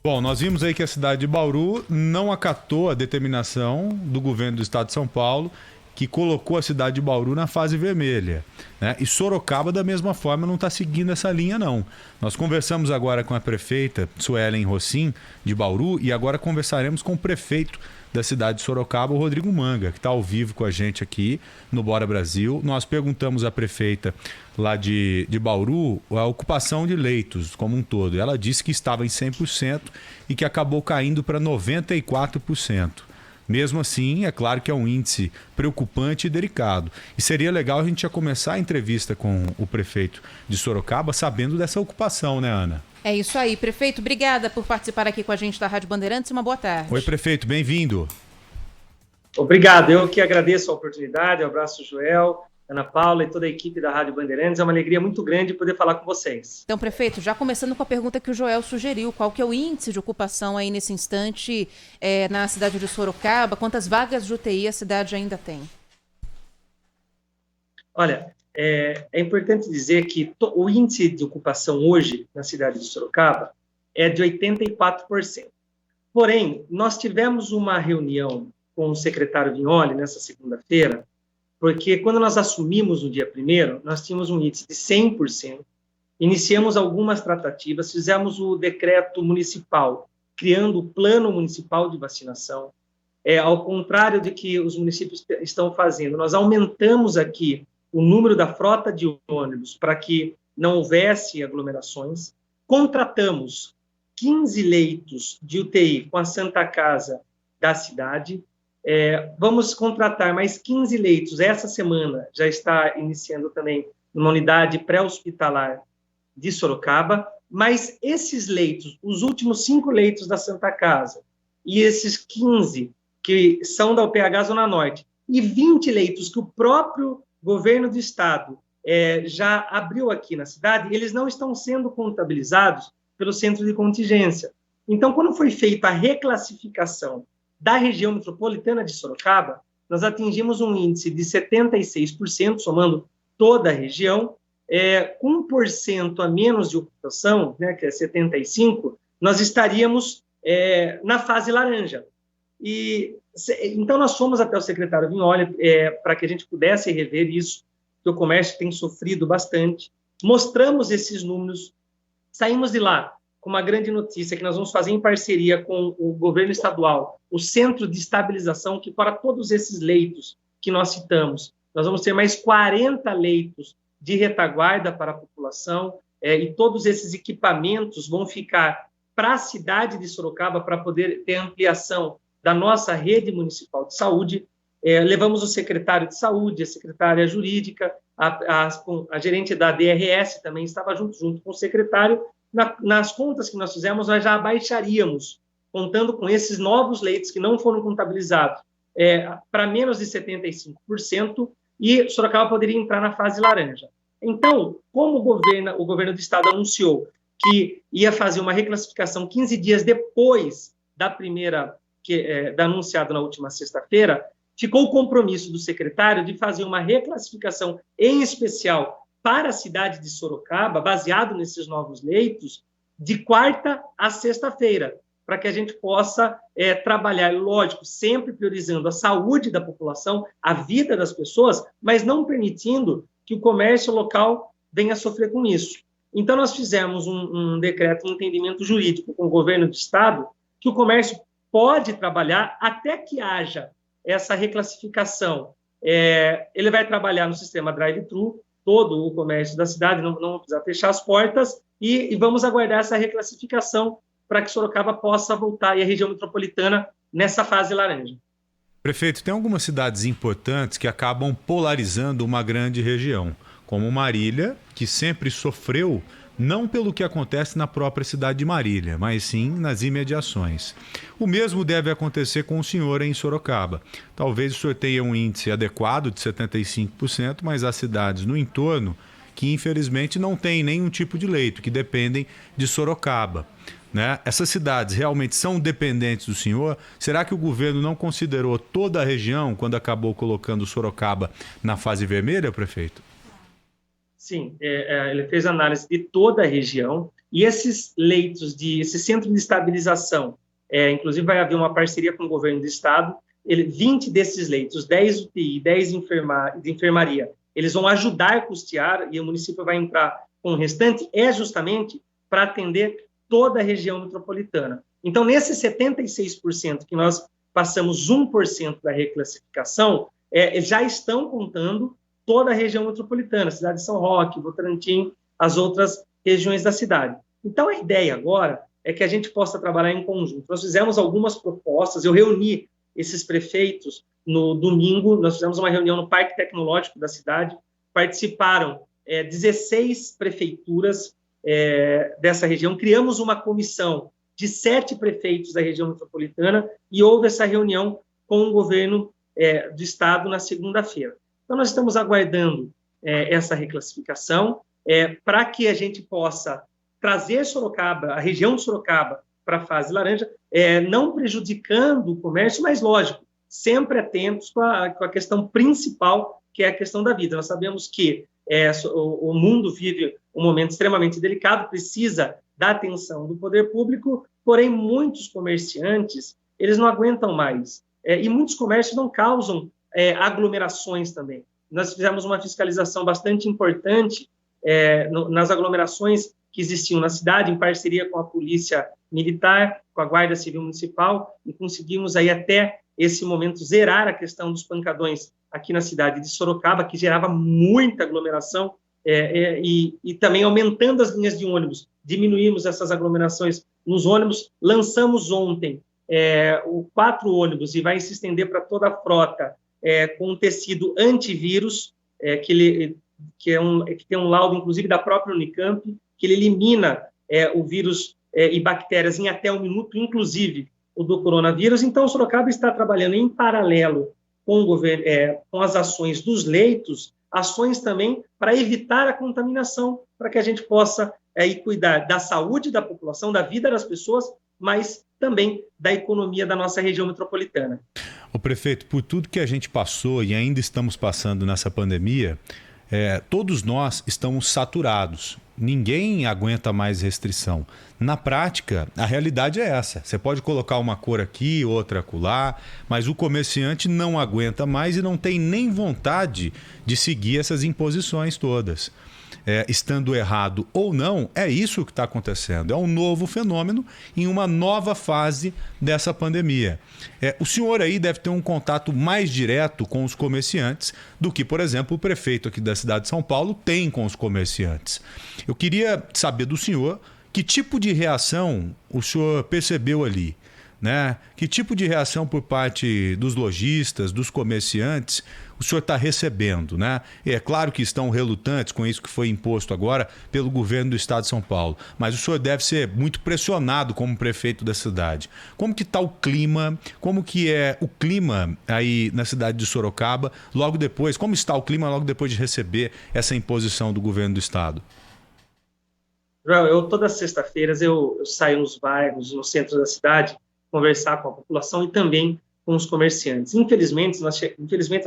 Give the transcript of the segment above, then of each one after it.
Bom, nós vimos aí que a cidade de Bauru não acatou a determinação do governo do estado de São Paulo, que colocou a cidade de Bauru na fase vermelha, né? E Sorocaba, da mesma forma, não está seguindo essa linha, não. Nós conversamos agora com a prefeita Suelen Rossim, de Bauru, e agora conversaremos com o prefeito da cidade de Sorocaba, o Rodrigo Manga, que está ao vivo com a gente aqui no Bora Brasil. Nós perguntamos à prefeita lá de Bauru a ocupação de leitos como um todo. Ela disse que estava em 100% e que acabou caindo para 94%. Mesmo assim, é claro que é um índice preocupante e delicado. E seria legal a gente já começar a entrevista com o prefeito de Sorocaba sabendo dessa ocupação, né, Ana? É isso aí, prefeito. Obrigada por participar aqui com a gente da Rádio Bandeirantes. Uma boa tarde. Oi, prefeito, bem-vindo. Obrigado, eu que agradeço a oportunidade. Um abraço, Joel, Ana Paula e toda a equipe da Rádio Bandeirantes. É uma alegria muito grande poder falar com vocês. Então, prefeito, já começando com a pergunta que o Joel sugeriu, qual que é o índice de ocupação aí nesse instante na cidade de Sorocaba? Quantas vagas de UTI a cidade ainda tem? Olha, é importante dizer que o índice de ocupação hoje na cidade de Sorocaba é de 84%. Porém, nós tivemos uma reunião com o secretário Vignoli nessa segunda-feira, porque quando nós assumimos no dia 1º, nós tínhamos um índice de 100%, iniciamos algumas tratativas, fizemos o decreto municipal, criando o plano municipal de vacinação, ao contrário de que os municípios estão fazendo. Nós aumentamos aqui o número da frota de ônibus para que não houvesse aglomerações, contratamos 15 leitos de UTI com a Santa Casa da cidade, vamos contratar mais 15 leitos. Essa semana já está iniciando também uma unidade pré-hospitalar de Sorocaba, mas esses leitos, os últimos 5 leitos da Santa Casa e esses 15 que são da UPH Zona Norte e 20 leitos que o próprio governo do estado já abriu aqui na cidade, eles não estão sendo contabilizados pelo centro de contingência. Então, quando foi feita a reclassificação da região metropolitana de Sorocaba, nós atingimos um índice de 76%, somando toda a região, com 1% a menos de ocupação, né, que é 75%, nós estaríamos na fase laranja. Então, nós fomos até o secretário Vignoli para que a gente pudesse rever isso, que o comércio tem sofrido bastante. Mostramos esses números, saímos de lá com uma grande notícia que nós vamos fazer em parceria com o governo estadual, o Centro de Estabilização, que para todos esses leitos que nós citamos, nós vamos ter mais 40 leitos de retaguarda para a população, e todos esses equipamentos vão ficar para a cidade de Sorocaba para poder ter ampliação da nossa rede municipal de saúde. Levamos o secretário de saúde, a secretária jurídica, a gerente da DRS também estava junto com o secretário. Nas contas que nós fizemos, nós já abaixaríamos, contando com esses novos leitos que não foram contabilizados, para menos de 75%, e Sorocaba poderia entrar na fase laranja. Então, como o governo do estado anunciou que ia fazer uma reclassificação 15 dias depois da primeira da anunciado na última sexta-feira, ficou o compromisso do secretário de fazer uma reclassificação em especial para a cidade de Sorocaba, baseado nesses novos leitos, de quarta a sexta-feira, para que a gente possa trabalhar, lógico, sempre priorizando a saúde da população, a vida das pessoas, mas não permitindo que o comércio local venha a sofrer com isso. Então, nós fizemos um decreto, um entendimento jurídico com o governo do estado, que o comércio pode trabalhar até que haja essa reclassificação. Ele vai trabalhar no sistema drive-thru, todo o comércio da cidade, não precisa fechar as portas, e vamos aguardar essa reclassificação para que Sorocaba possa voltar, e a região metropolitana, nessa fase laranja. Prefeito, tem algumas cidades importantes que acabam polarizando uma grande região, como Marília, que sempre sofreu não pelo que acontece na própria cidade de Marília, mas sim nas imediações. O mesmo deve acontecer com o senhor em Sorocaba. Talvez o senhor tenha um índice adequado de 75%, mas há cidades no entorno que infelizmente não têm nenhum tipo de leito, que dependem de Sorocaba, né? Essas cidades realmente são dependentes do senhor? Será que o governo não considerou toda a região quando acabou colocando Sorocaba na fase vermelha, prefeito? Sim, ele fez análise de toda a região, E esses leitos, esse centro de estabilização, inclusive vai haver uma parceria com o governo do estado, 20 desses leitos, 10 UTI, 10 de enfermaria, eles vão ajudar a custear, e o município vai entrar com o restante, justamente para atender toda a região metropolitana. Então, nesses 76% que nós passamos 1% da reclassificação, já estão contando toda a região metropolitana, cidade de São Roque, Votorantim, as outras regiões da cidade. Então, a ideia agora é que a gente possa trabalhar em conjunto. Nós fizemos algumas propostas, eu reuni esses prefeitos no domingo, nós fizemos uma reunião no Parque Tecnológico da cidade, participaram 16 prefeituras dessa região, criamos uma comissão de 7 prefeitos da região metropolitana e houve essa reunião com o governo do estado na segunda-feira. Então, nós estamos aguardando essa reclassificação para que a gente possa trazer Sorocaba, a região de Sorocaba, para a fase laranja, não prejudicando o comércio, mas, lógico, sempre atentos com a questão principal, que é a questão da vida. Nós sabemos que o mundo vive um momento extremamente delicado, precisa da atenção do poder público, porém, muitos comerciantes, eles não aguentam mais. E muitos comércios não causam aglomerações também. Nós fizemos uma fiscalização bastante importante nas aglomerações que existiam na cidade, em parceria com a Polícia Militar, com a Guarda Civil Municipal, e conseguimos aí até esse momento zerar a questão dos pancadões aqui na cidade de Sorocaba, que gerava muita aglomeração, e também aumentando as linhas de ônibus, diminuímos essas aglomerações nos ônibus, lançamos ontem 4 ônibus, e vai se estender para toda a frota, com um tecido antivírus, que tem um laudo, inclusive, da própria Unicamp, que ele elimina o vírus e bactérias em até 1 minuto, inclusive o do coronavírus. Então, o Sorocaba está trabalhando em paralelo com o governo, com as ações dos leitos, ações também para evitar a contaminação, para que a gente possa cuidar da saúde da população, da vida das pessoas, mas também da economia da nossa região metropolitana. O prefeito, por tudo que a gente passou e ainda estamos passando nessa pandemia, todos nós estamos saturados. Ninguém aguenta mais restrição. Na prática, a realidade é essa. Você pode colocar uma cor aqui, outra acolá, mas o comerciante não aguenta mais e não tem nem vontade de seguir essas imposições todas. Estando errado ou não, é isso que está acontecendo. É um novo fenômeno em uma nova fase dessa pandemia. O senhor aí deve ter um contato mais direto com os comerciantes do que, por exemplo, o prefeito aqui da cidade de São Paulo tem com os comerciantes. Eu queria saber do senhor que tipo de reação o senhor percebeu ali, né? Que tipo de reação por parte dos lojistas, dos comerciantes, o senhor está recebendo, né? É claro que estão relutantes com isso que foi imposto agora pelo governo do estado de São Paulo, mas o senhor deve ser muito pressionado como prefeito da cidade. Como que está o clima? Como que é o clima aí na cidade de Sorocaba logo depois? Como está o clima logo depois de receber essa imposição do governo do estado? Joel, todas as sextas-feiras eu saio nos bairros, no centro da cidade, conversar com a população e também com os comerciantes. Infelizmente, nós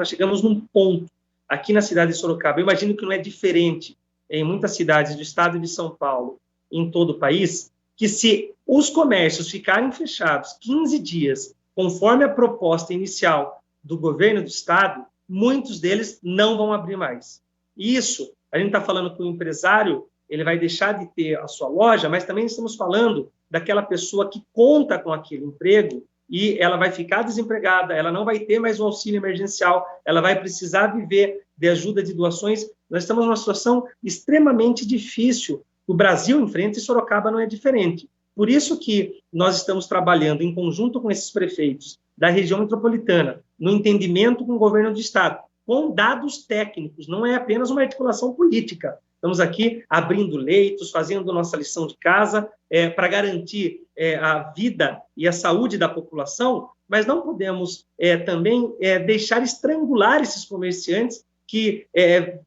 chegamos num ponto aqui na cidade de Sorocaba. Eu imagino que não é diferente em muitas cidades do estado de São Paulo, em todo o país, que se os comércios ficarem fechados 15 dias, conforme a proposta inicial do governo do estado, muitos deles não vão abrir mais. Isso, a gente está falando que o empresário ele vai deixar de ter a sua loja, mas também estamos falando daquela pessoa que conta com aquele emprego e ela vai ficar desempregada, ela não vai ter mais o auxílio emergencial, ela vai precisar viver de ajuda de doações. Nós estamos numa situação extremamente difícil. O Brasil enfrenta e Sorocaba não é diferente. Por isso que nós estamos trabalhando em conjunto com esses prefeitos da região metropolitana, no entendimento com o governo do estado, com dados técnicos, não é apenas uma articulação política. Estamos aqui abrindo leitos, fazendo nossa lição de casa para garantir a vida e a saúde da população, mas não podemos também deixar estrangular esses comerciantes que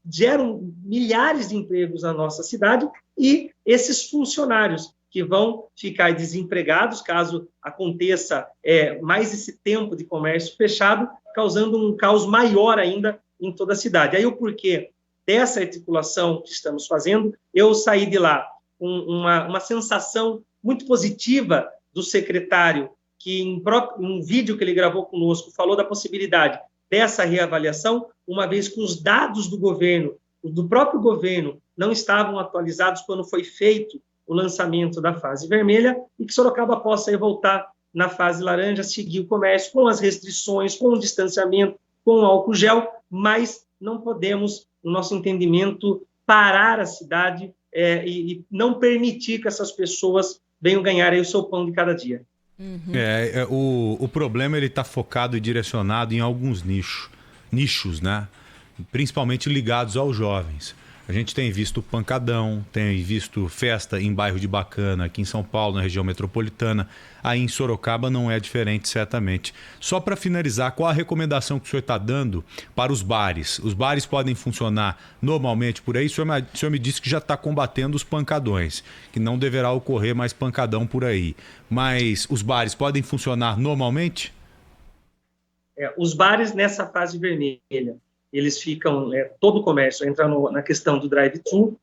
geram milhares de empregos na nossa cidade e esses funcionários que vão ficar desempregados caso aconteça mais esse tempo de comércio fechado, causando um caos maior ainda em toda a cidade. Aí o porquê dessa articulação que estamos fazendo, eu saí de lá uma sensação muito positiva do secretário, que em um vídeo que ele gravou conosco falou da possibilidade dessa reavaliação, uma vez que os dados do governo, do próprio governo, não estavam atualizados quando foi feito o lançamento da fase vermelha, e que Sorocaba possa aí voltar na fase laranja, seguir o comércio com as restrições, com o distanciamento, com o álcool gel, mas não podemos, no nosso entendimento, parar a cidade e não permitir que essas pessoas venham ganhar aí o seu pão de cada dia. O problema ele está focado e direcionado em alguns nichos, né? Principalmente ligados aos jovens. A gente tem visto pancadão, tem visto festa em bairro de Bacana, aqui em São Paulo, na região metropolitana. Aí em Sorocaba não é diferente, certamente. Só para finalizar, qual a recomendação que o senhor está dando para os bares? Os bares podem funcionar normalmente por aí? O senhor me disse que já está combatendo os pancadões, que não deverá ocorrer mais pancadão por aí. Mas os bares podem funcionar normalmente? Os bares nessa fase vermelha, eles ficam, todo o comércio entra na questão do drive-thru.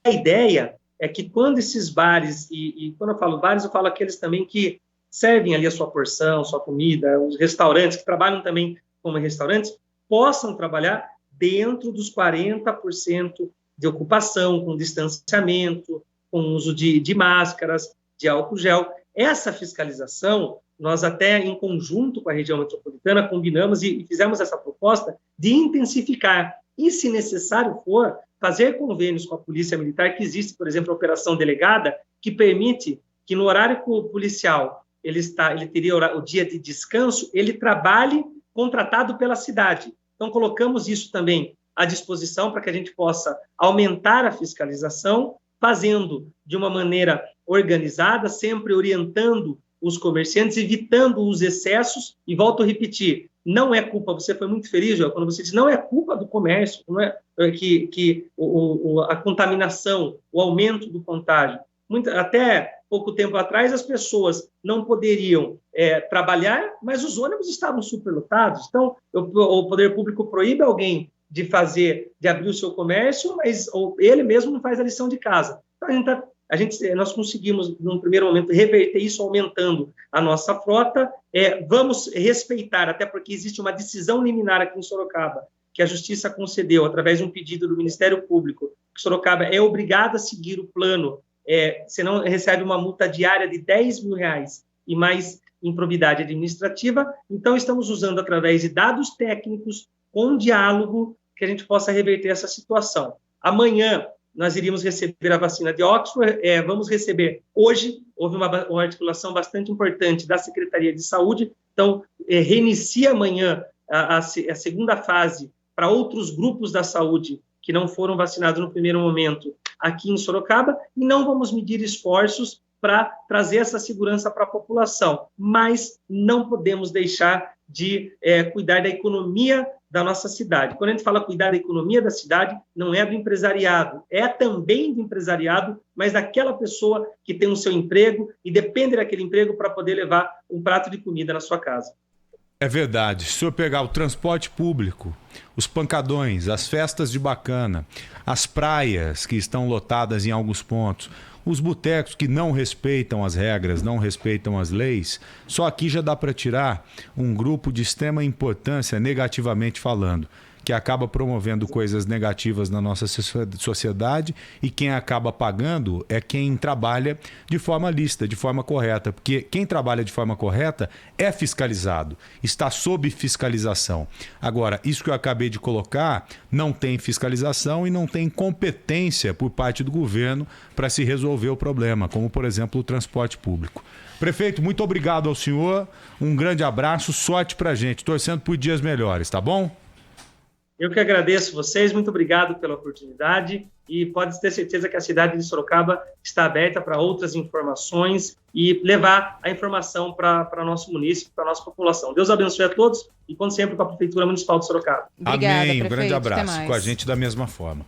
A ideia é que quando esses bares, e quando eu falo bares, eu falo aqueles também que servem ali a sua porção, sua comida, os restaurantes que trabalham também como restaurantes, possam trabalhar dentro dos 40% de ocupação, com distanciamento, com uso de máscaras, de álcool gel. Essa fiscalização, nós até em conjunto com a região metropolitana combinamos e fizemos essa proposta de intensificar e, se necessário for, fazer convênios com a Polícia Militar, que existe, por exemplo, a Operação Delegada, que permite que no horário que o policial ele teria o dia de descanso, ele trabalhe contratado pela cidade. Então, colocamos isso também à disposição para que a gente possa aumentar a fiscalização, fazendo de uma maneira organizada, sempre orientando os comerciantes, evitando os excessos, e volto a repetir, não é culpa, você foi muito feliz, João, quando você disse, não é culpa do comércio, não é a contaminação, o aumento do contágio. Até pouco tempo atrás, as pessoas não poderiam trabalhar, mas os ônibus estavam superlotados. Então, o poder público proíbe alguém de abrir o seu comércio, mas ele mesmo não faz a lição de casa. Então, nós conseguimos, num primeiro momento, reverter isso, aumentando a nossa frota. Vamos respeitar, até porque existe uma decisão liminar aqui em Sorocaba, que a Justiça concedeu, através de um pedido do Ministério Público, que Sorocaba é obrigada a seguir o plano, senão recebe uma multa diária de R$10 mil e mais improbidade administrativa. Então, estamos usando, através de dados técnicos, com diálogo, que a gente possa reverter essa situação. Amanhã, nós iríamos receber a vacina de Oxford, vamos receber hoje, houve uma articulação bastante importante da Secretaria de Saúde, então reinicia amanhã a segunda fase para outros grupos da saúde que não foram vacinados no primeiro momento aqui em Sorocaba, e não vamos medir esforços para trazer essa segurança para a população, mas não podemos deixar de cuidar da economia da nossa cidade. Quando a gente fala cuidar da economia da cidade, não é do empresariado, é também do empresariado, mas daquela pessoa que tem o seu emprego e depende daquele emprego para poder levar um prato de comida na sua casa. É verdade. Se o senhor pegar o transporte público, os pancadões, as festas de Bacana, as praias que estão lotadas em alguns pontos, os botecos que não respeitam as regras, não respeitam as leis, só aqui já dá para tirar um grupo de extrema importância, negativamente falando, que acaba promovendo coisas negativas na nossa sociedade, e quem acaba pagando é quem trabalha de forma lícita, de forma correta, porque quem trabalha de forma correta é fiscalizado, está sob fiscalização. Agora, isso que eu acabei de colocar, não tem fiscalização e não tem competência por parte do governo para se resolver o problema, como, por exemplo, o transporte público. Prefeito, muito obrigado ao senhor, um grande abraço, sorte para a gente, torcendo por dias melhores, tá bom? Eu que agradeço vocês, muito obrigado pela oportunidade, e pode ter certeza que a cidade de Sorocaba está aberta para outras informações e levar a informação para nosso município, para a nossa população. Deus abençoe a todos e, como sempre, com a Prefeitura Municipal de Sorocaba. Obrigada, amém, prefeito. Um grande abraço, com a gente da mesma forma.